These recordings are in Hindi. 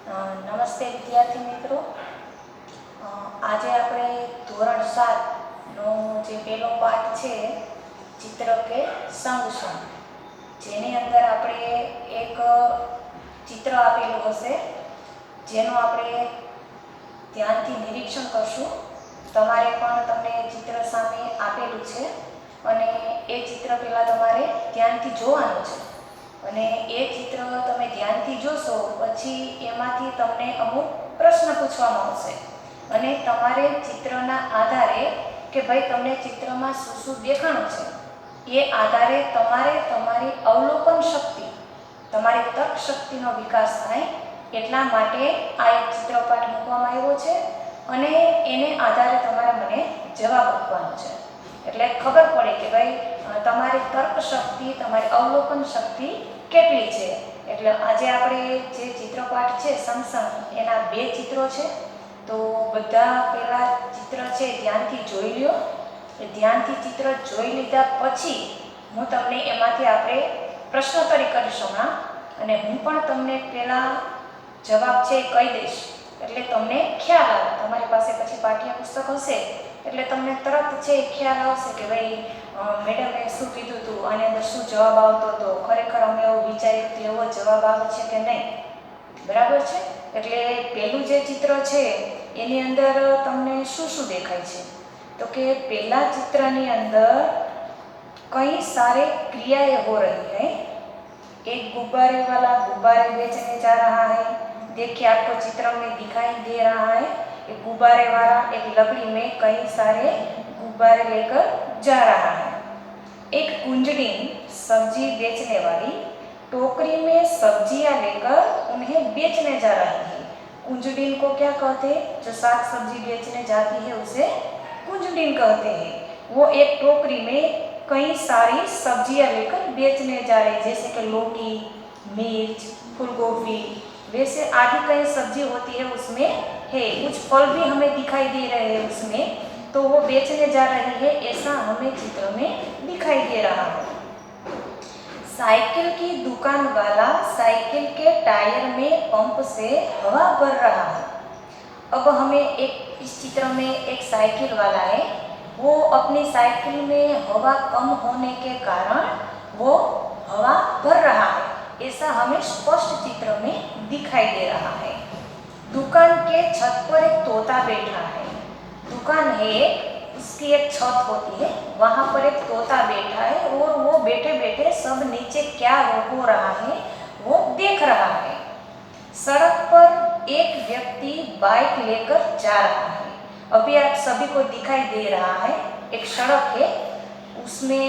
નમસ્તે વિદ્યાર્થી મિત્રો. આજે આપણે ધોરણ 7નો જે પહેલો પાઠ છે ચિત્ર કે સંગ સંગ, જેની અંદર આપણે એક ચિત્ર આપેલું હશે જેનું આપણે ધ્યાનથી નિરીક્ષણ કરશું. તમારે પણ તમને ચિત્ર સામે આપેલું છે અને એ ચિત્ર પહેલાં તમારે ધ્યાનથી જોવાનું છે અને એ ચિત્ર તમે ધ્યાનથી જોશો પછી એમાંથી તમને અમુક પ્રશ્ન પૂછવામાં આવશે અને તમારે ચિત્રના આધારે કે ભાઈ તમને ચિત્રમાં શું શું દેખાણું છે એ આધારે તમારે તમારી અવલોકન શક્તિ, તમારી તર્ક શક્તિનો વિકાસ થાય એટલા માટે આ એક ચિત્રપાઠ મૂકવામાં આવ્યો છે અને એને આધારે તમારે મને જવાબ આપવાનો છે. એટલે ખબર પડે કે ભાઈ તમારી તર્ક શક્તિ, તમારી અવલોકન શક્તિ કેટલી છે. એટલે આજે આપણે જે ચિત્રપાઠ છે સમસમ, એના 2 ચિત્રો છે. તો બધા પહેલાં ચિત્ર છે ધ્યાનથી જોઈ લ્યો. ધ્યાનથી ચિત્ર જોઈ લીધા પછી હું તમને એમાંથી આપણે પ્રશ્નોત્તરી કરીશું હમણાં, અને હું પણ તમને પહેલાં જવાબ છે એ કહી દઈશ એટલે તમને ખ્યાલ આવે. તમારી પાસે પછી પાઠ્યપુસ્તક હશે એટલે તમને તરત છે ખ્યાલ આવશે કે ભાઈ મેડમે શું કીધું હતું, આની અંદર શું જવાબ આવતો હતો, ખરેખર અમે એવું વિચાર્યું તો એવો જવાબ આવે છે કે નહીં. બરાબર છે? એટલે પહેલું જે ચિત્ર છે એની અંદર તમને શું શું દેખાય છે? તો કે પહેલા चित्रनी अंदर कई सारे क्रियाएं हो रही है. एक गुब्बारे वाला गुब्बारे बेचने जा रहा है. देखिए आपको चित्र में दिखाई दे रहा है एक गुब्बारे वाला एक लकड़ी में कई सारे गुब्बारे लेकर जा रहा है. एक कुंजड़ी सब्जी बेचने वाली टोकरी में सब्जियां लेकर उन्हें बेचने जा रही है. कुंजड़ी को क्या कहते हैं? जो साग सब्जी बेचने जाती है उसे कुंजड़ी कहते हैं. वो एक टोकरी में कई सारी सब्जियां लेकर बेचने जा रही है, जैसे कि लौकी, मिर्च, फूलगोभी, वैसे आदि कई सब्जी होती है उसमें है. कुछ फल भी हमें दिखाई दे रहे हैं उसमें, तो वो बेचने जा रही है ऐसा हमें चित्र में दिखाई दे रहा है. साइकिल की दुकान वाला साइकिल के टायर में पंप से हवा भर रहा है. अब हमें एक इस चित्र में एक साइकिल वाला है, वो अपनी साइकिल में हवा कम होने के कारण वो हवा भर रहा है ऐसा हमें स्पष्ट चित्र में दिखाई दे रहा है. दुकान के छत पर एक तोता बैठा है. दुकान है, उसकी एक छत होती है, वहाँ पर एक तोता बैठा है और वो बैठे बैठे सब नीचे क्या हो रहा है वो देख रहा है. सड़क पर एक व्यक्ति बाइक लेकर जा रहा है. अभी आप सभी को दिखाई दे रहा है एक सड़क है, उसमें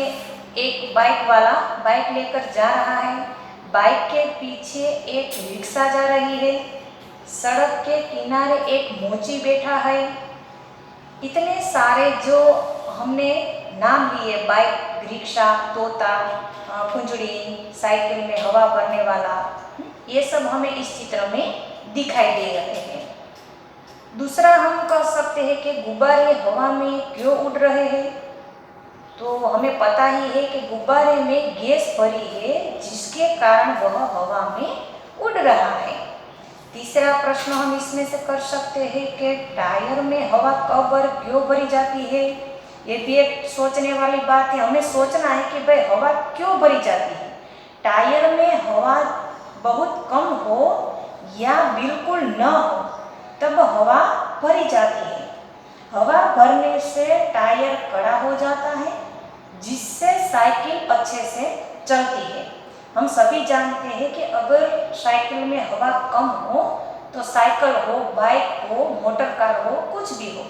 एक बाइक वाला बाइक लेकर जा रहा है. बाइक के पीछे एक रिक्शा जा रही है. सड़क के किनारे एक मोची बैठा है. इतने सारे जो हमने नाम लिए, बाइक, रिक्शा, तोता, कुंजड़ी, साइकिल में हवा भरने वाला, ये सब हमें इस चित्र में दिखाई दे रहे हैं. दूसरा हम कह सकते हैं कि गुब्बारे हवा में क्यों उड़ रहे हैं? तो हमें पता ही है कि गुब्बारे में गैस भरी है जिसके कारण वह हवा में उड़ रहा है. तीसरा प्रश्न हम इसमें से कर सकते हैं कि टायर में हवा कब और क्यों भरी जाती है. ये भी एक सोचने वाली बात है. हमें सोचना है कि भाई हवा क्यों भरी जाती है. टायर में हवा बहुत कम हो या बिल्कुल न हो तब हवा भरी जाती है. हवा भरने से टायर कड़ा हो जाता है जिससे साइकिल अच्छे से चलती है. हम सभी जानते हैं कि अगर साइकिल में हवा कम हो तो साइकिल हो, बाइक हो, मोटर कार हो, कुछ भी हो,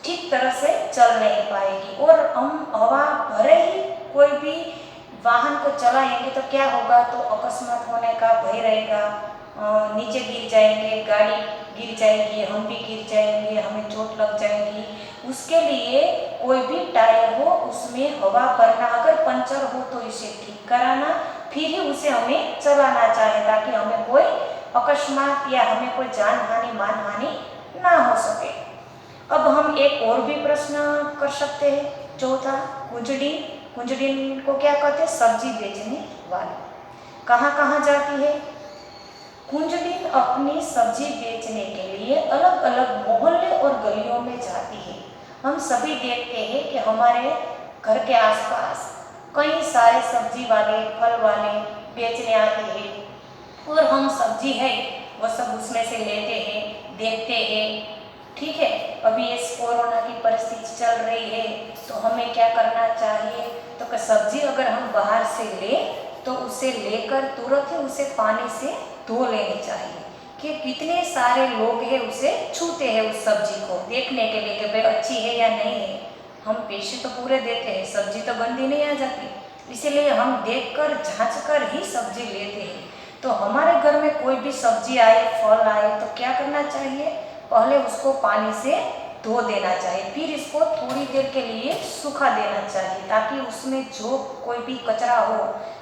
ठीक तरह से चल नहीं पाएगी. और हम हवा भरे ही कोई भी वाहन को चलाएंगे तो क्या होगा? तो अकस्मात होने का भय रहेगा. नीचे गिर जाएंगे, गाड़ी गिर जाएगी, हम भी गिर जाएंगे, हमें चोट लग जाएगी. उसके लिए कोई भी टायर हो उसमें हवा भरना, अगर पंचर हो तो इसे ठीक कराना, फिर ही उसे हमें चलाना चाहिए ताकि हमें कोई अकस्मात या हमें कोई जान हानि, मान हानि ना हो सके. अब हम एक और भी प्रश्न कर सकते हैं. चौथा, कुंजड़ी. कुंजड़ी को क्या कहते हैं? सब्जी बेचने वाली. कहाँ कहाँ जाती है? कुंजड़ी अपनी सब्जी बेचने के लिए अलग अलग मोहल्ले और गलियों में जाती है। हम सभी देखते हैं कि हमारे घर के आसपास कई सारे सब्जी वाले, फल वाले बेचने आते हैं और हम सब्जी है वो सब उसमें से लेते हैं, देखते हैं। ठीक है, अभी इस कोरोना की परिस्थिति चल रही है तो हमें क्या करना चाहिए, तो कि सब्जी अगर हम बाहर से लें तो उसे लेकर तुरंत ही उसे पानी से धो लेनी चाहिए। कि कितने सारे लोग हैं उसे छूते हैं उस सब्जी को देखने के लिए कि भाई अच्छी है या नहीं है। हम पैसे तो पूरे देते हैं, सब्जी तो गंदी नहीं आ जाती, इसीलिए हम देखकर जांच कर ही सब्जी लेते हैं। तो हमारे घर में कोई भी सब्जी आए, फल आए तो क्या करना चाहिए, पहले उसको पानी से धो देना चाहिए, फिर इसको थोड़ी देर के लिए सूखा देना चाहिए ताकि उसमें जो कोई भी कचरा हो,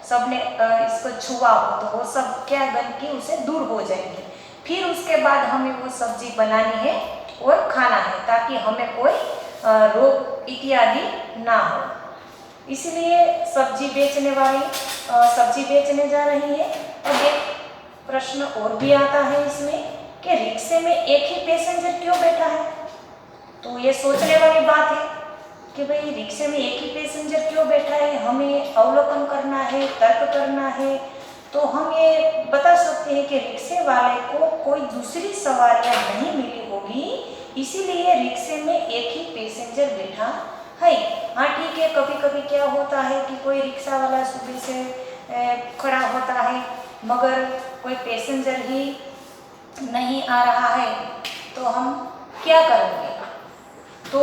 सबने इसको छुआ हो तो वो सब क्या गंदगी उसे दूर हो जाएगी। फिर उसके बाद हमें वो सब्जी बनानी है और खाना है ताकि हमें कोई रोग इत्यादि ना हो। इसलिए सब्जी बेचने वाली सब्जी बेचने जा रही है। अब एक प्रश्न और भी आता है इसमें कि रिक्शे में एक ही पैसेंजर क्यों बैठा है। तो ये सोचने वाली बात है कि भाई रिक्शे में एक ही पैसेंजर क्यों बैठा है, हमें अवलोकन करना है, तर्क करना है। तो हम ये बता सकते हैं कि रिक्शे वाले को कोई दूसरी सवारियां नहीं मिली होगी, इसीलिए रिक्शे में एक ही पैसेंजर बैठा है। हाँ ठीक है, कभी कभी क्या होता है कि कोई रिक्शा वाला सुबह से खड़ा होता है मगर कोई पैसेंजर ही नहीं आ रहा है, तो हम क्या करेंगे। तो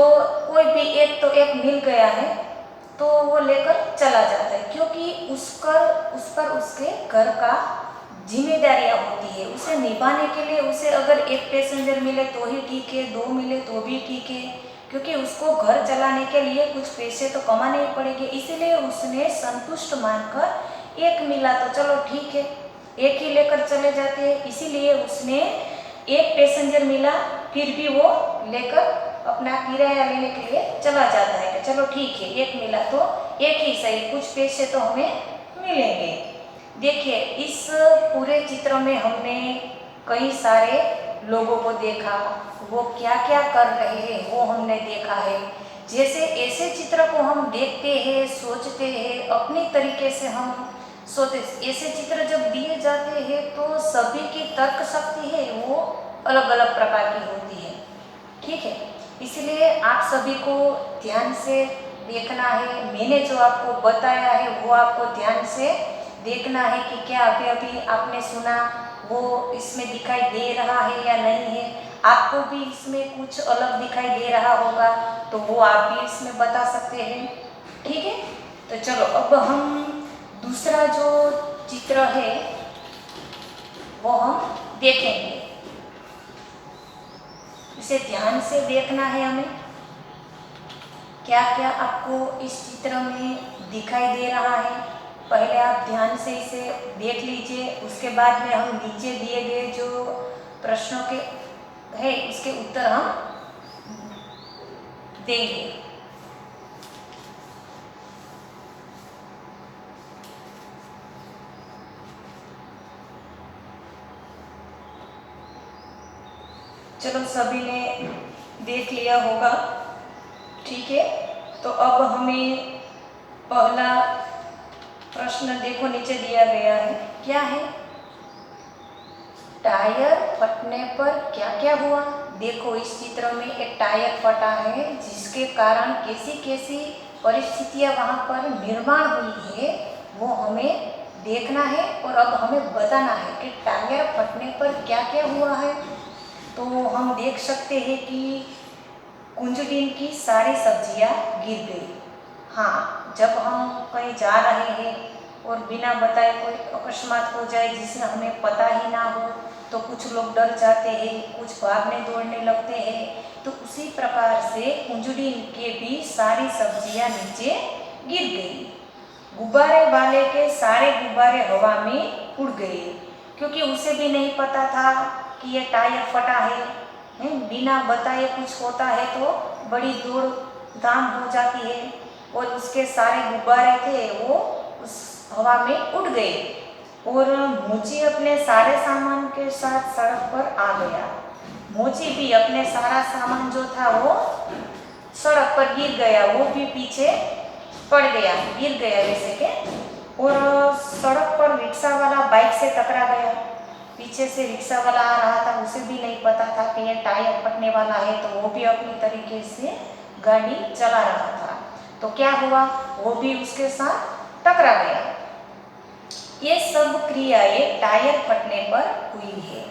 कोई भी एक मिल गया है तो वो लेकर चला जाता है, क्योंकि उस पर उसके घर का जिम्मेदारियां होती है, उसे निभाने के लिए। उसे अगर एक पैसेंजर मिले तो ही ठीक है, दो मिले तो भी ठीक है, क्योंकि उसको घर चलाने के लिए कुछ पैसे तो कमाने ही पड़ेंगे। इसीलिए उसने संतुष्ट मानकर एक मिला तो चलो ठीक है, एक ही लेकर चले जाते हैं। इसीलिए उसने एक पैसेंजर मिला फिर भी वो लेकर अपना किराया लेने के लिए चला जाता है कि चलो ठीक है, एक मिला तो एक ही सही, कुछ पैसे तो हमें मिलेंगे। देखिए, इस पूरे चित्र में हमने कई सारे लोगों को देखा, वो क्या क्या कर रहे हैं वो हमने देखा है। जैसे ऐसे चित्र को हम देखते हैं, सोचते हैं, अपने तरीके से हम सोचते। ऐसे चित्र जब दिए जाते हैं तो सभी की तर्क शक्ति है वो अलग अलग प्रकार की होती है। ठीक है, इसलिए आप सभी को ध्यान से देखना है। मैंने जो आपको बताया है वो आपको ध्यान से देखना है कि क्या अभी अभी आपने सुना वो इसमें दिखाई दे रहा है या नहीं है। आपको भी इसमें कुछ अलग दिखाई दे रहा होगा तो वो आप भी इसमें बता सकते हैं। ठीक है, तो चलो अब हम दूसरा जो चित्र है वो हम देखेंगे। इसे ध्यान से देखना है हमें, क्या क्या आपको इस चित्र में दिखाई दे रहा है। पहले आप ध्यान से इसे देख लीजिए, उसके बाद में हम नीचे दिए गए जो प्रश्नों के है उसके उत्तर हम देंगे। चलो सभी ने देख लिया होगा। ठीक है, तो अब हमें पहला प्रश्न देखो नीचे दिया गया है, क्या है, टायर फटने पर क्या क्या हुआ। देखो इस चित्र में एक टायर फटा है जिसके कारण कैसी कैसी परिस्थितियां वहां पर निर्माण हुई है वो हमें देखना है और अब हमें बताना है कि टायर फटने पर क्या क्या हुआ है। तो हम देख सकते हैं कि कुंज दिन की सारी सब्जियां गिर गई। हाँ, जब हम कहीं जा रहे हैं और बिना बताए कोई अकस्मात हो जाए जिससे हमें पता ही ना हो तो कुछ लोग डर जाते हैं, कुछ भागने दौड़ने लगते हैं। तो उसी प्रकार से कुंजड़ीन के भी सारी सब्जियां नीचे गिर गई। गुब्बारे वाले के सारे गुब्बारे हवा में उड़ गए, क्योंकि उसे भी नहीं पता था कि ये टायर फटा है। बिना बताए कुछ होता है तो बड़ी दौड़ धाम हो जाती है और उसके सारे गुब्बारे थे वो उस हवा में उड़ गए। और मोची अपने सारे सामान के साथ सड़क पर आ गया। मोची भी अपने सारा सामान जो था वो सड़क पर गिर गया, वो भी पीछे पड़ गया, गिर गया वैसे के। और सड़क पर रिक्शा वाला बाइक से टकरा गया। पीछे से रिक्शा वाला आ रहा था, उसे भी नहीं पता था कि ये टायर फटने वाला है, तो वो भी अपनी तरीके से गाड़ी चला रहा था। तो क्या हुआ, वो भी उसके साथ टकरा गया। ये सब क्रियाएं टायर फटने पर हुई है।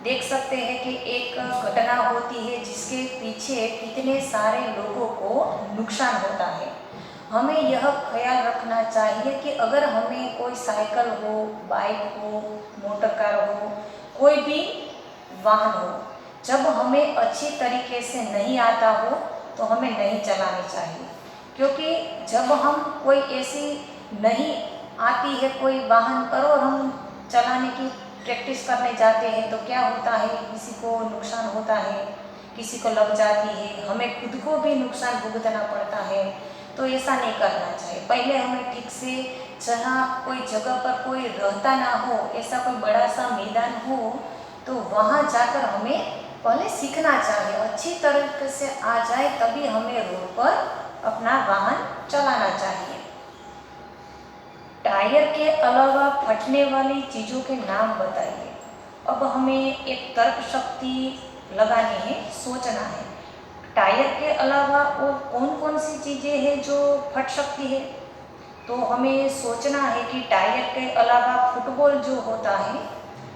देख सकते हैं कि एक घटना होती है जिसके पीछे कितने सारे लोगों को नुकसान होता है। हमें यह ख्याल रखना चाहिए कि अगर हमें कोई साइकिल हो, बाइक हो, मोटर कार हो, कोई भी वाहन हो, जब हमें अच्छी तरीके से नहीं आता हो तो हमें नहीं चलानी चाहिए। क्योंकि जब हम कोई ऐसी नहीं आती है कोई वाहन पर और हम चलाने की प्रैक्टिस करने जाते हैं तो क्या होता है, किसी को नुकसान होता है, किसी को लग जाती है, हमें खुद को भी नुकसान भुगतना पड़ता है। तो ऐसा नहीं करना चाहिए। पहले हमें ठीक से, जहाँ कोई जगह पर कोई रहता ना हो, ऐसा कोई बड़ा सा मैदान हो, तो वहाँ जाकर हमें पहले सीखना चाहिए। अच्छी तरीके से आ जाए तभी हमें रोड पर अपना वाहन चलाना चाहिए। टायर के अलावा फटने वाली चीज़ों के नाम बताइए। अब हमें एक तर्क शक्ति लगानी है, सोचना है। टायर के अलावा और कौन कौन सी चीज़ें हैं जो फट सकती है। तो हमें सोचना है कि टायर के अलावा फुटबॉल जो होता है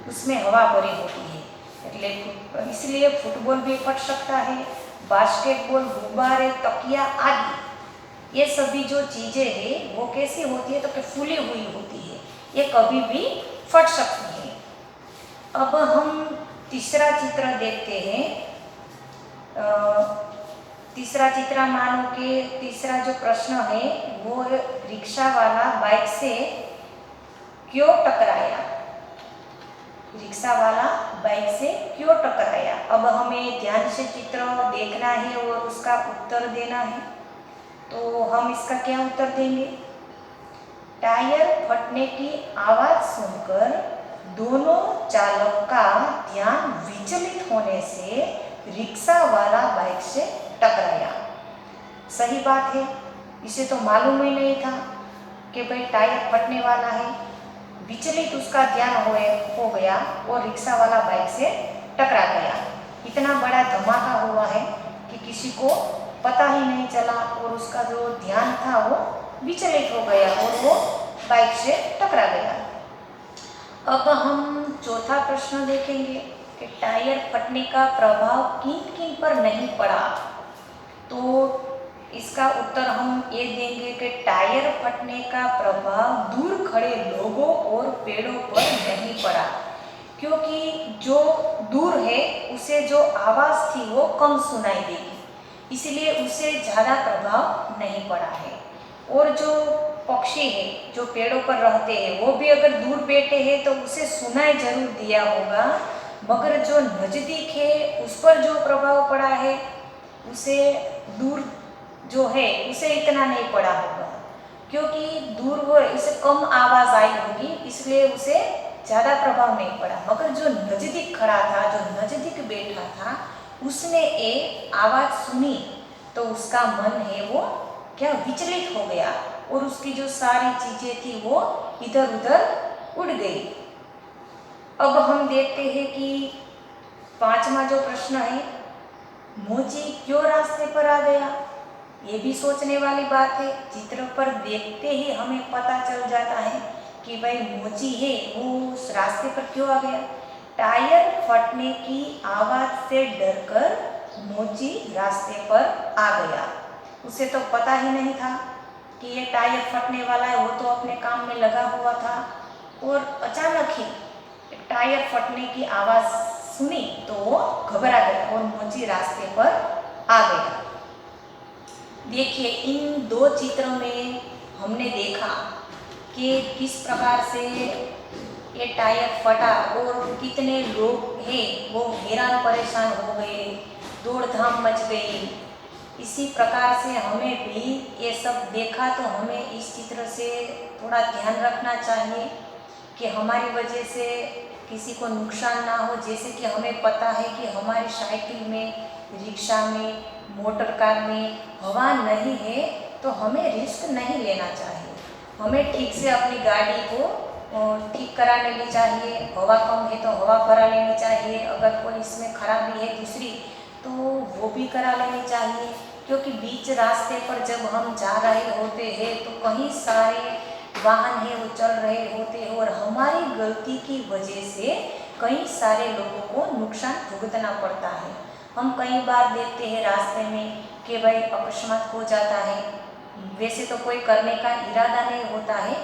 उसमें हवा भरी होती है, इसलिए फुटबॉल भी फट सकता है। बास्केटबॉल, गुब्बारे, तकिया आदि, ये सभी जो चीज़ें हैं वो कैसी होती है, तो कि फूली हुई होती है, ये कभी भी फट सकती है। अब हम तीसरा चित्र देखते हैं। तीसरा चित्र मानो कि तीसरा जो प्रश्न है वो रिक्शा वाला बाइक से क्यों टकराया। रिक्शा वाला बाइक से क्यों टकराया। अब हमें ध्यान से चित्र देखना है और उसका उत्तर देना है। तो हम इसका क्या उत्तर देंगे। टायर फटने की आवाज़ सुनकर दोनों चालक का ध्यान विचलित होने से रिक्शा वाला बाइक से टकराया। सही बात है, इसे तो मालूम ही नहीं था कि भाई टायर फटने वाला है। विचलित उसका ध्यान हो गया और रिक्शा वाला बाइक से टकरा गया। इतना बड़ा धमाका हुआ है कि किसी को पता ही नहीं चला और उसका जो ध्यान था वो विचलित हो गया और वो बाइक से टकरा गया। अब हम चौथा प्रश्न देखेंगे कि टायर फटने का प्रभाव किन किन पर नहीं पड़ा। तो इसका उत्तर हम ये देंगे कि टायर फटने का प्रभाव दूर खड़े लोगों और पेड़ों पर नहीं पड़ा, क्योंकि जो दूर है उसे जो आवाज़ थी वो कम सुनाई देगी, इसलिए उसे ज़्यादा प्रभाव नहीं पड़ा है। और जो पक्षी है जो पेड़ों पर रहते हैं वो भी अगर दूर बैठे हैं तो उसे सुनाई जरूर दिया होगा, मगर जो नज़दीक है उस पर जो प्रभाव पड़ा है उसे दूर जो है उसे इतना नहीं पड़ा होगा, क्योंकि दूर वो इसे कम आवाज़ आई होगी इसलिए उसे ज़्यादा प्रभाव नहीं पड़ा। मगर जो नज़दीक खड़ा था, जो नज़दीक बैठा था, उसने एक आवाज़ सुनी तो उसका मन है वो क्या विचलित हो गया और उसकी जो सारी चीज़ें थी वो इधर उधर उड़ गई। अब हम देखते हैं कि पांचवा जो प्रश्न है, मोची क्यों रास्ते पर आ गया। ये भी सोचने वाली बात है। चित्र पर देखते ही हमें पता चल जाता है कि भाई मोची है वो उस रास्ते पर क्यों आ गया। टायर फटने की आवाज़ से डरकर मोची रास्ते पर आ गया। उसे तो पता ही नहीं था कि ये टायर फटने वाला है, वो तो अपने काम में लगा हुआ था और अचानक ही टायर फटने की आवाज़ सुनी तो वो घबरा गया और मोची रास्ते पर आ गया। देखिए इन दो चित्रों में हमने देखा कि किस प्रकार से ये टायर फटा और कितने लोग हैं वो हैरान परेशान हो गए, दौड़ धाम मच गई। इसी प्रकार से हमें भी ये सब देखा तो हमें इस चित्र से थोड़ा ध्यान रखना चाहिए कि हमारी वजह से किसी को नुकसान ना हो। जैसे कि हमें पता है कि हमारी साइकिल में, रिक्शा में, मोटर कार में हवा नहीं है तो हमें रिस्क नहीं लेना चाहिए। हमें ठीक से अपनी गाड़ी को ठीक करा लेनी चाहिए। हवा कम है तो हवा भरा लेनी चाहिए। अगर कोई इसमें खराबी है दूसरी तो वो भी करा लेनी चाहिए, क्योंकि बीच रास्ते पर जब हम जा रहे होते हैं तो कहीं सारे वाहन है वो चल रहे होते हैं और हमारी गलती की वजह से कई सारे लोगों को नुकसान भुगतना पड़ता है। हम कई बार देखते हैं रास्ते में कि भाई अकस्मात हो जाता है। वैसे तो कोई करने का इरादा नहीं होता है,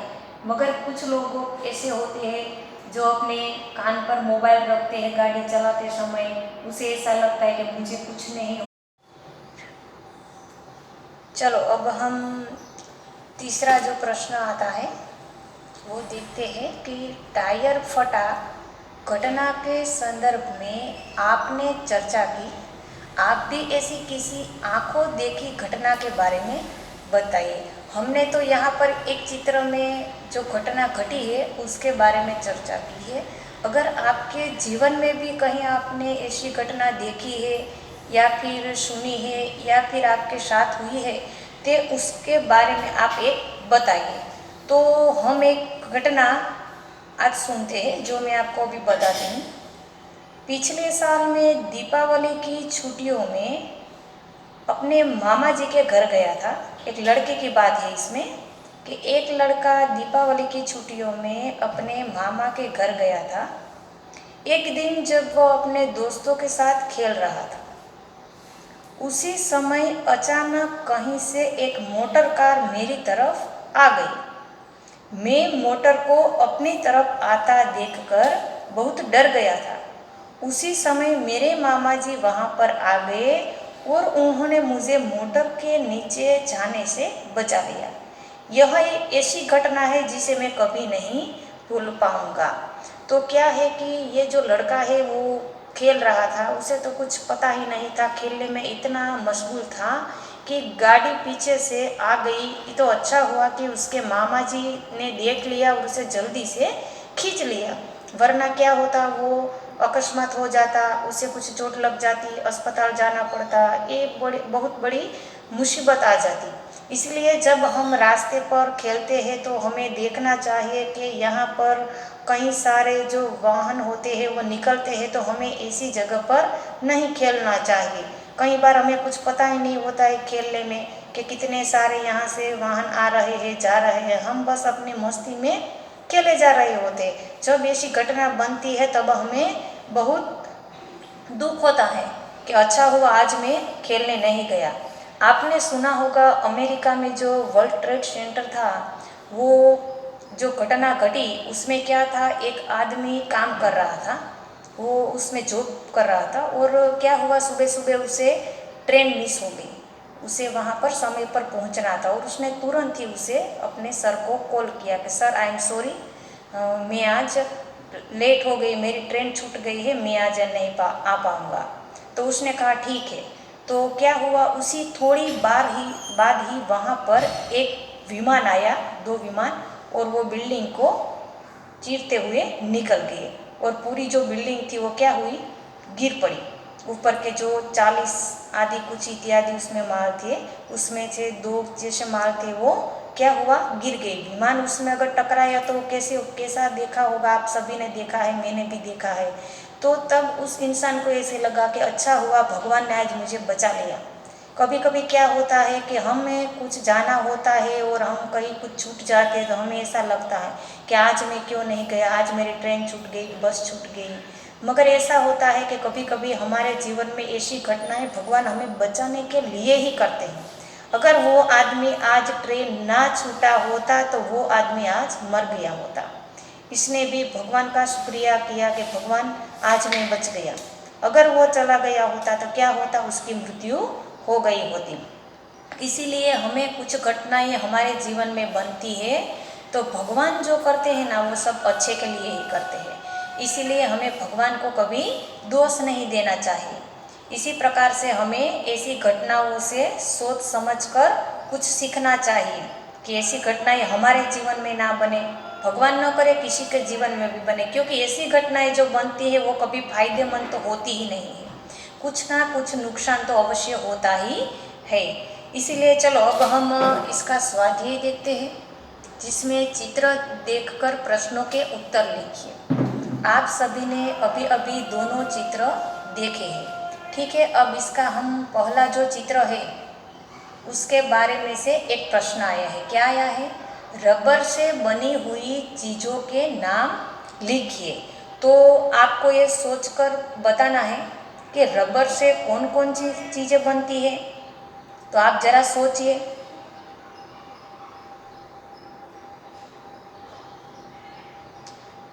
मगर कुछ लोग ऐसे होते हैं जो अपने कान पर मोबाइल रखते हैं गाड़ी चलाते समय। उसे ऐसा लगता है कि मुझे कुछ नहीं। चलो अब हम तीसरा जो प्रश्न आता है वो देखते हैं कि टायर फटा घटना के संदर्भ में आपने चर्चा की। आप भी ऐसी किसी आंखों देखी घटना के बारे में बताइए। हमने तो यहाँ पर एक चित्र में जो घटना घटी है उसके बारे में चर्चा की है। अगर आपके जीवन में भी कहीं आपने ऐसी घटना देखी है या फिर सुनी है या फिर आपके साथ हुई है तो उसके बारे में आप एक बताइए। तो हम एक घटना आज सुनते हैं जो मैं आपको अभी बताती हूँ। पिछले साल में दीपावली की छुट्टियों में अपने मामा जी के घर गया था। एक लड़के की बात है इसमें कि एक लड़का दीपावली की छुट्टियों में अपने मामा के घर गया था। एक दिन जब वो अपने दोस्तों के साथ खेल रहा था, उसी समय अचानक कहीं से एक मोटर कार मेरी तरफ आ गई। मैं मोटर को अपनी तरफ आता देखकर बहुत डर गया था। उसी समय मेरे मामा जी वहाँ पर आ गए और उन्होंने मुझे मोटर के नीचे जाने से बचा लिया। यह एक ऐसी घटना है जिसे मैं कभी नहीं भूल पाऊँगा। तो क्या है कि ये जो लड़का है वो खेल रहा था, उसे तो कुछ पता ही नहीं था, खेलने में इतना मशगूल था कि गाड़ी पीछे से आ गई। ये तो अच्छा हुआ कि उसके मामा जी ने देख लिया और उसे जल्दी से खींच लिया, वरना क्या होता, वो अकस्मात हो जाता, उसे कुछ चोट लग जाती, अस्पताल जाना पड़ता, ये बहुत बड़ी मुसीबत आ जाती। इसलिए जब हम रास्ते पर खेलते हैं तो हमें देखना चाहिए कि यहाँ पर कई सारे जो वाहन होते हैं वो निकलते हैं, तो हमें ऐसी जगह पर नहीं खेलना चाहिए। कई बार हमें कुछ पता ही नहीं होता है खेलने में कि कितने सारे यहाँ से वाहन आ रहे हैं जा रहे हैं, हम बस अपनी मस्ती में खेले जा रहे होते। जब ऐसी घटना बनती है तब हमें बहुत दुख होता है कि अच्छा हुआ आज मैं खेलने नहीं गया। आपने सुना होगा अमेरिका में जो वर्ल्ड ट्रेड सेंटर था, वो जो घटना घटी उसमें क्या था, एक आदमी काम कर रहा था, वो उसमें जॉब कर रहा था और क्या हुआ, सुबह सुबह उसे ट्रेन मिस हो गई। उसे वहाँ पर समय पर पहुँचना था और उसने तुरंत ही उसे अपने सर को कॉल किया कि सर आई एम सॉरी, मैं आज लेट हो गई, मेरी ट्रेन छूट गई है, मैं आज नहीं आ पाऊँगा। तो उसने कहा ठीक है। तो क्या हुआ, उसी थोड़ी बाद ही वहाँ पर एक विमान आया, 2 विमान, और वो बिल्डिंग को चीरते हुए निकल गए और पूरी जो बिल्डिंग थी वो क्या हुई, गिर पड़ी। ऊपर के जो 40 आदि कुछ इत्यादि उसमें माल थे, उसमें से 2 जैसे माल थे वो क्या हुआ, गिर गए। विमान उसमें अगर टकराया तो कैसा देखा होगा, आप सभी ने देखा है, मैंने भी देखा है। तो तब उस इंसान को ऐसे लगा कि अच्छा हुआ भगवान ने आज मुझे बचा लिया। कभी कभी क्या होता है कि हमें कुछ जाना होता है और हम कहीं कुछ छूट जाते हैं तो हमें ऐसा लगता है कि आज मैं क्यों नहीं गया, आज मेरी ट्रेन छूट गई, बस छूट गई। मगर ऐसा होता है कि कभी कभी हमारे जीवन में ऐसी घटनाएं भगवान हमें बचाने के लिए ही करते हैं। अगर वो आदमी आज ट्रेन ना छूटा होता तो वो आदमी आज मर गया होता। इसने भी भगवान का शुक्रिया किया कि भगवान आज मैं बच गया। अगर वो चला गया होता तो क्या होता, उसकी मृत्यु हो गई होती। इसीलिए हमें कुछ घटनाएं हमारे जीवन में बनती है तो भगवान जो करते हैं ना वो सब अच्छे के लिए ही करते हैं। इसीलिए हमें भगवान को कभी दोष नहीं देना चाहिए। इसी प्रकार से हमें ऐसी घटनाओं से सोच समझकर कुछ सीखना चाहिए कि ऐसी घटनाएं हमारे जीवन में ना बने। भगवान न करे किसी के जीवन में भी बने, क्योंकि ऐसी घटनाएं जो बनती है वो कभी फायदेमंद तो होती ही नहीं है, कुछ ना कुछ नुकसान तो अवश्य होता ही है। इसीलिए चलो अब हम इसका स्वाध्याय देखते हैं, जिसमें चित्र देखकर प्रश्नों के उत्तर लिखिए। आप सभी ने अभी अभी दोनों चित्र देखे हैं, ठीक है। अब इसका हम पहला जो चित्र है उसके बारे में से एक प्रश्न आया है। क्या आया है? रबर से बनी हुई चीज़ों के नाम लिखिए। तो आपको ये सोचकर बताना है कि रबर से कौन कौन सी चीज़ें बनती है। तो आप ज़रा सोचिए।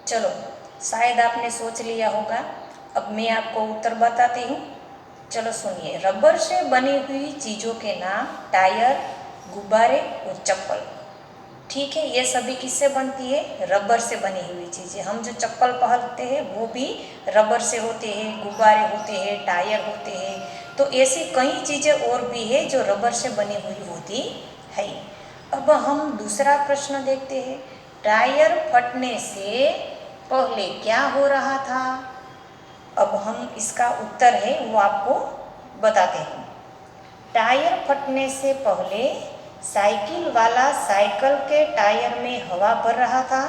चलो, शायद आपने सोच लिया होगा। अब मैं आपको उत्तर बताती हूँ। चलो सुनिए। रबर से बनी हुई चीज़ों के नाम टायर, गुब्बारे और चप्पल। ठीक है, ये सभी किससे बनती है? रबर से बनी हुई चीज़ें। हम जो चप्पल पहनते हैं वो भी रबर से होते हैं, गुब्बारे होते हैं, टायर होते हैं। तो ऐसी कई चीज़ें और भी है जो रबर से बनी हुई होती है। अब हम दूसरा प्रश्न देखते हैं। टायर फटने से पहले क्या हो रहा था? अब हम इसका उत्तर है वो आपको बताते हैं। टायर फटने से पहले साइकिल वाला साइकिल के टायर में हवा भर रहा था।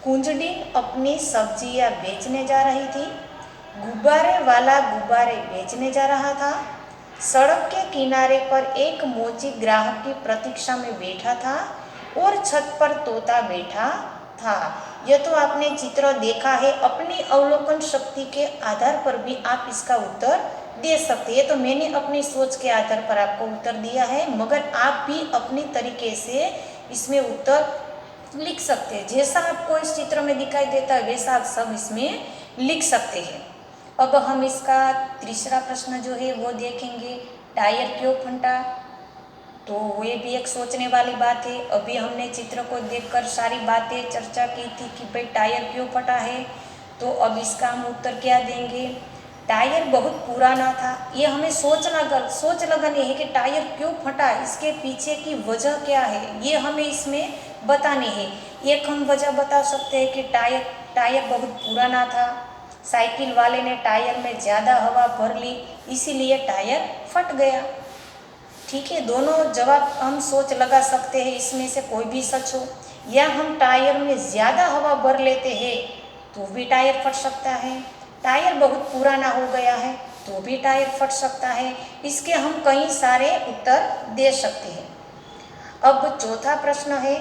कुंजड़ी अपनी सब्जियां बेचने जा रही थी। गुब्बारे वाला गुब्बारे बेचने जा रहा था। सड़क के किनारे पर एक मोची ग्राहक की प्रतीक्षा में बैठा था और छत पर तोता बैठा था। यह तो आपने चित्र देखा है। अपनी अवलोकन शक्ति के आधार पर भी आप इसका उत्तर दे सकते हैं। तो मैंने अपनी सोच के आधार पर आपको उत्तर दिया है, मगर आप भी अपनी तरीके से इसमें उत्तर लिख सकते हैं। जैसा आपको इस चित्र में दिखाई देता है वैसा आप सब इसमें लिख सकते हैं। अब हम इसका तीसरा प्रश्न जो है वो देखेंगे। टायर क्यों फटा? तो ये भी एक सोचने वाली बात है। अभी हमने चित्र को देखकर सारी बातें चर्चा की थी कि भाई टायर क्यों फटा है। तो अब इसका हम उत्तर क्या देंगे? टायर बहुत पुराना था। ये हमें सोच लगानी है कि टायर क्यों फटा, इसके पीछे की वजह क्या है, ये हमें इसमें बतानी है। एक हम वजह बता सकते हैं कि टायर बहुत पुराना था। साइकिल वाले ने टायर में ज़्यादा हवा भर ली, इसीलिए टायर फट गया। ठीक है, दोनों जवाब हम सोच लगा सकते हैं, इसमें से कोई भी सच हो। या हम टायर में ज़्यादा हवा भर लेते हैं तो भी टायर फट सकता है। टायर बहुत पुराना हो गया है तो भी टायर फट सकता है। इसके हम कई सारे उत्तर दे सकते हैं। अब चौथा प्रश्न है,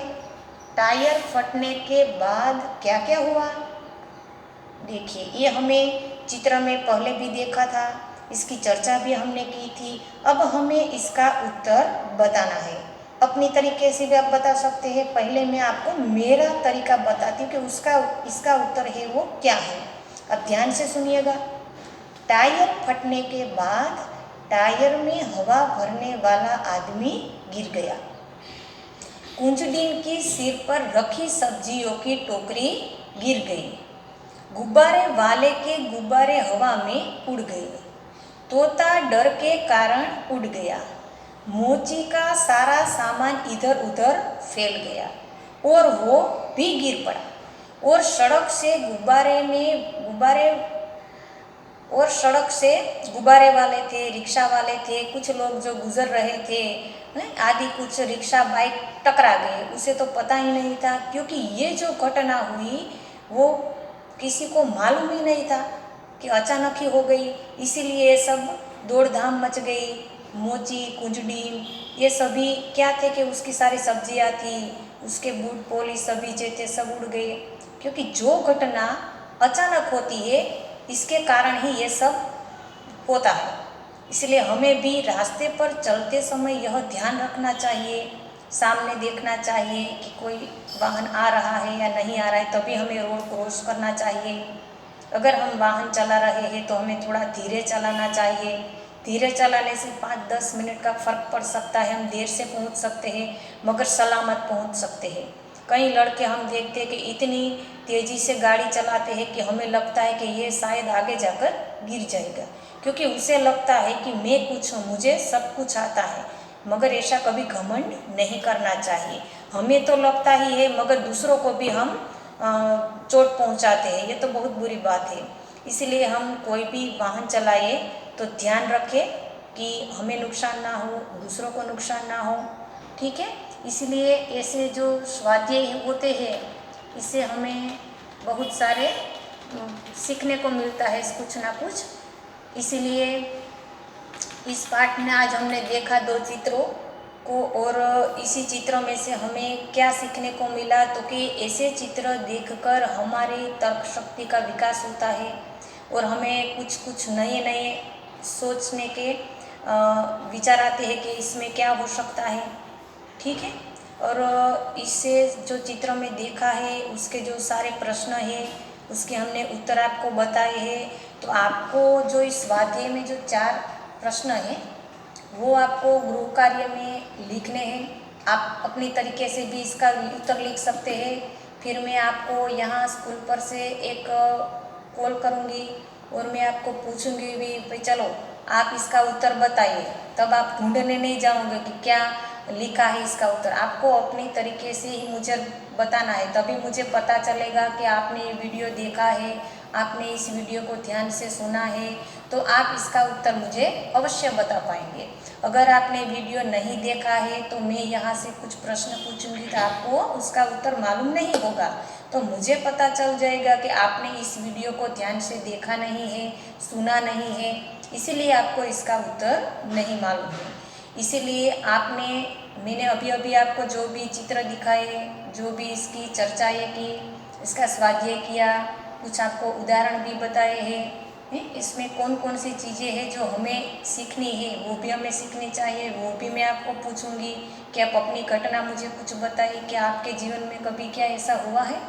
टायर फटने के बाद क्या क्या हुआ? देखिए, ये हमें चित्र में पहले भी देखा था, इसकी चर्चा भी हमने की थी। अब हमें इसका उत्तर बताना है। अपनी तरीके से भी आप बता सकते हैं। पहले मैं आपको मेरा तरीका बताती हूँ कि इसका उत्तर है वो क्या है। अब ध्यान से सुनिएगा। टायर फटने के बाद टायर में हवा भरने वाला आदमी गिर गया। कुंजड़ीन की सिर पर रखी सब्जियों की टोकरी गिर गई। गुब्बारे वाले के गुब्बारे हवा में उड़ गए। तोता डर के कारण उड़ गया। मोची का सारा सामान इधर उधर फैल गया और वो भी गिर पड़ा। और सड़क से गुब्बारे वाले थे, रिक्शा वाले थे, कुछ लोग जो गुजर रहे थे आदि कुछ रिक्शा बाइक टकरा गए। उसे तो पता ही नहीं था, क्योंकि ये जो घटना हुई वो किसी को मालूम ही नहीं था कि अचानक ही हो गई। इसीलिए ये सब दौड़ धाम मच गई। मोची, कुंजड़ी ये सभी क्या थे कि उसकी सारी सब्जियां थी, उसके बूट पॉलिश सभी जो थे सब उड़ गए। क्योंकि जो घटना अचानक होती है इसके कारण ही ये सब होता है। इसलिए हमें भी रास्ते पर चलते समय यह ध्यान रखना चाहिए, सामने देखना चाहिए कि कोई वाहन आ रहा है या नहीं आ रहा है, तभी हमें रोड क्रॉस करना चाहिए। अगर हम वाहन चला रहे हैं तो हमें थोड़ा धीरे चलाना चाहिए। धीरे चलाने से 5-10 मिनट का फ़र्क पड़ सकता है। हम देर से पहुंच सकते हैं मगर सलामत पहुंच सकते हैं। कई लड़के हम देखते हैं कि इतनी तेज़ी से गाड़ी चलाते हैं कि हमें लगता है कि ये शायद आगे जाकर गिर जाएगा, क्योंकि उसे लगता है कि मैं कुछ हूँ, मुझे सब कुछ आता है। मगर ऐसा कभी घमंड नहीं करना चाहिए। हमें तो लगता ही है मगर दूसरों को भी हम चोट पहुंचाते हैं, ये तो बहुत बुरी बात है। इसलिए हम कोई भी वाहन चलाए तो ध्यान रखें कि हमें नुकसान ना हो, दूसरों को नुकसान ना हो, ठीक है। इसलिए ऐसे जो स्वाध्याय होते हैं इससे हमें बहुत सारे सीखने को मिलता है कुछ ना कुछ। इसीलिए इस पाठ में आज हमने देखा दो चित्रों को, और इसी चित्रों में से हमें क्या सीखने को मिला, तो कि ऐसे चित्र देखकर हमारी तर्क शक्ति का विकास होता है और हमें कुछ कुछ नए नए सोचने के विचार आते हैं कि इसमें क्या हो सकता है, ठीक है। और इससे जो चित्र में देखा है उसके जो सारे प्रश्न हैं उसके हमने उत्तर आपको बताए हैं। तो आपको जो इस स्वाध्याय में जो 4 प्रश्न हैं वो आपको गृह कार्य में लिखने हैं। आप अपनी तरीके से भी इसका उत्तर लिख सकते हैं। फिर मैं आपको यहाँ स्कूल पर से एक कॉल करूँगी और मैं आपको पूछूंगी भी भाई चलो आप इसका उत्तर बताइए। तब आप ढूंढने नहीं जाओगे कि क्या लिखा है इसका उत्तर, आपको अपनी तरीके से ही मुझे बताना है, तभी मुझे पता चलेगा कि आपने ये वीडियो देखा है, आपने इस वीडियो को ध्यान से सुना है, तो आप इसका उत्तर मुझे अवश्य बता पाएंगे। अगर आपने वीडियो नहीं देखा है तो मैं यहाँ से कुछ प्रश्न पूछूंगी तो आपको उसका उत्तर मालूम नहीं होगा, तो मुझे पता चल जाएगा कि आपने इस वीडियो को ध्यान से देखा नहीं है, सुना नहीं है, इसीलिए आपको इसका उत्तर नहीं मालूम है। इसीलिए मैंने अभी अभी आपको जो भी चित्र दिखाए, जो भी इसकी चर्चाएँ की, इसका स्वाध्याय किया, कुछ आपको उदाहरण भी बताए हैं, इसमें कौन कौन सी चीज़ें हैं जो हमें सीखनी है वो भी हमें सीखनी चाहिए, वो भी मैं आपको पूछूंगी कि आप अपनी घटना मुझे कुछ बताइए, क्या आपके जीवन में कभी क्या ऐसा हुआ है,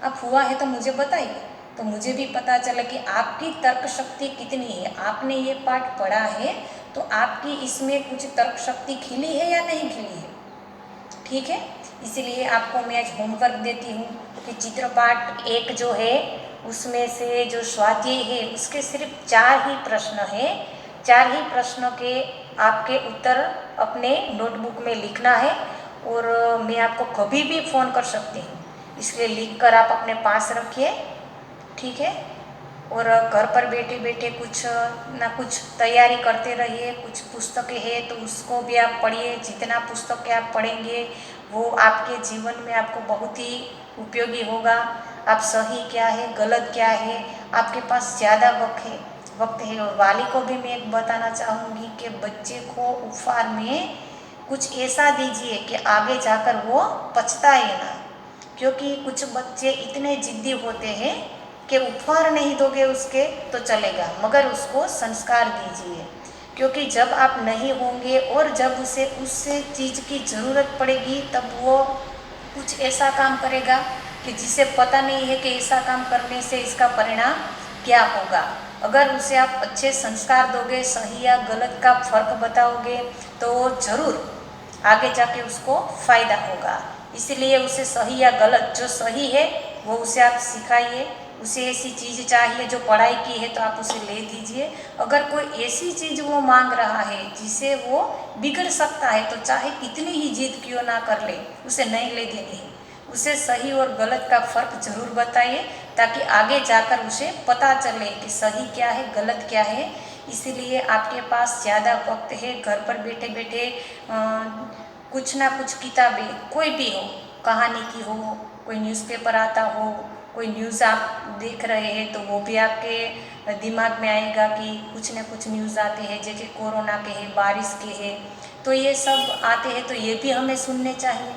आप हुआ है तो मुझे बताइए, तो मुझे भी पता चला कि आपकी तर्क शक्ति कितनी है। आपने ये पाठ पढ़ा है तो आपकी इसमें कुछ तर्क शक्ति खिली है या नहीं खिली है, ठीक है। इसीलिए आपको मैं आज होमवर्क देती हूँ कि चित्रपाठ 1 जो है उसमें से जो स्वाध्याय है उसके सिर्फ 4 ही प्रश्न हैं। 4 ही प्रश्नों के आपके उत्तर अपने नोटबुक में लिखना है और मैं आपको कभी भी फ़ोन कर सकती हूँ, इसलिए लिखकर आप अपने पास रखिए, ठीक है। और घर पर बैठे बैठे कुछ ना कुछ तैयारी करते रहिए। कुछ पुस्तकें हैं तो उसको भी आप पढ़िए, जितना पुस्तकें आप पढ़ेंगे वो आपके जीवन में आपको बहुत ही उपयोगी होगा। आप सही क्या है गलत क्या है, आपके पास ज़्यादा वक्त है। और वाली को भी मैं एक बताना चाहूँगी कि बच्चे को उपहार में कुछ ऐसा दीजिए कि आगे जाकर वो पछताए ना, क्योंकि कुछ बच्चे इतने जिद्दी होते हैं कि उपहार नहीं दोगे उसके तो चलेगा, मगर उसको संस्कार दीजिए, क्योंकि जब आप नहीं होंगे और जब उसे उससे चीज़ की ज़रूरत पड़ेगी तब वो कुछ ऐसा काम करेगा कि जिसे पता नहीं है कि ऐसा काम करने से इसका परिणाम क्या होगा। अगर उसे आप अच्छे संस्कार दोगे, सही या गलत का फ़र्क बताओगे, तो ज़रूर आगे जाके उसको फ़ायदा होगा। इसलिए उसे सही या गलत, जो सही है वो उसे आप सिखाइए। उसे ऐसी चीज़ चाहिए जो पढ़ाई की है तो आप उसे ले दीजिए। अगर कोई ऐसी चीज़ वो मांग रहा है जिसे वो बिगड़ सकता है तो चाहे कितनी ही जिद क्यों ना कर ले, उसे नहीं ले देनी है। उसे सही और गलत का फ़र्क ज़रूर बताइए ताकि आगे जाकर उसे पता चले कि सही क्या है गलत क्या है। इसीलिए आपके पास ज़्यादा वक्त है, घर पर बैठे बैठे कुछ ना कुछ किताबें कोई भी हो, कहानी की हो, कोई न्यूज़पेपर आता हो, कोई न्यूज़ आप देख रहे हैं तो वो भी आपके दिमाग में आएगा कि कुछ न कुछ न्यूज़ आते हैं, जैसे कोरोना के हैं, बारिश के हैं, तो ये सब आते हैं तो ये भी हमें सुनने चाहिए।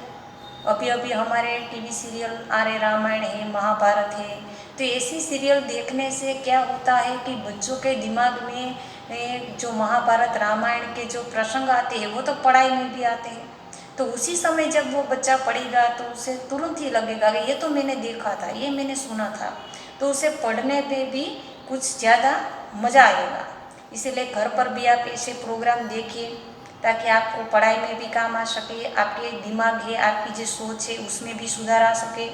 अभी अभी हमारे टीवी सीरियल आ रहे, रामायण है, महाभारत है, तो ऐसी सीरियल देखने से क्या होता है कि बच्चों के दिमाग में जो महाभारत रामायण के जो प्रसंग आते हैं वो तो पढ़ाई में भी आते हैं, तो उसी समय जब वो बच्चा पढ़ेगा तो उसे तुरंत ही लगेगा कि ये तो मैंने देखा था, ये मैंने सुना था, तो उसे पढ़ने पे भी कुछ ज़्यादा मज़ा आएगा। इसीलिए घर पर भी आप ऐसे प्रोग्राम देखिए ताकि आपको पढ़ाई में भी काम आ सके, आपके दिमाग है, आपकी जो सोच है उसमें भी सुधार आ सके।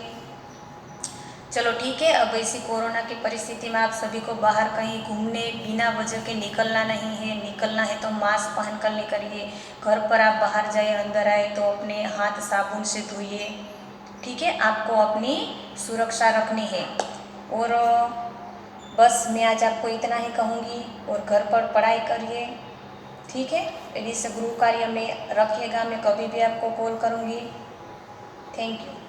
चलो ठीक है। अब ऐसी कोरोना की परिस्थिति में आप सभी को बाहर कहीं घूमने बिना वजह के निकलना नहीं है। निकलना है तो मास्क पहन कर निकलिए। घर पर आप बाहर जाए अंदर आए तो अपने हाथ साबुन से धोइए। ठीक है, आपको अपनी सुरक्षा रखनी है। और बस मैं आज आपको इतना ही कहूँगी। और घर पर पढ़ाई करिए। ठीक है, यदि से गृह कार्य में रखिएगा, मैं कभी भी आपको कॉल करूँगी। Thank you.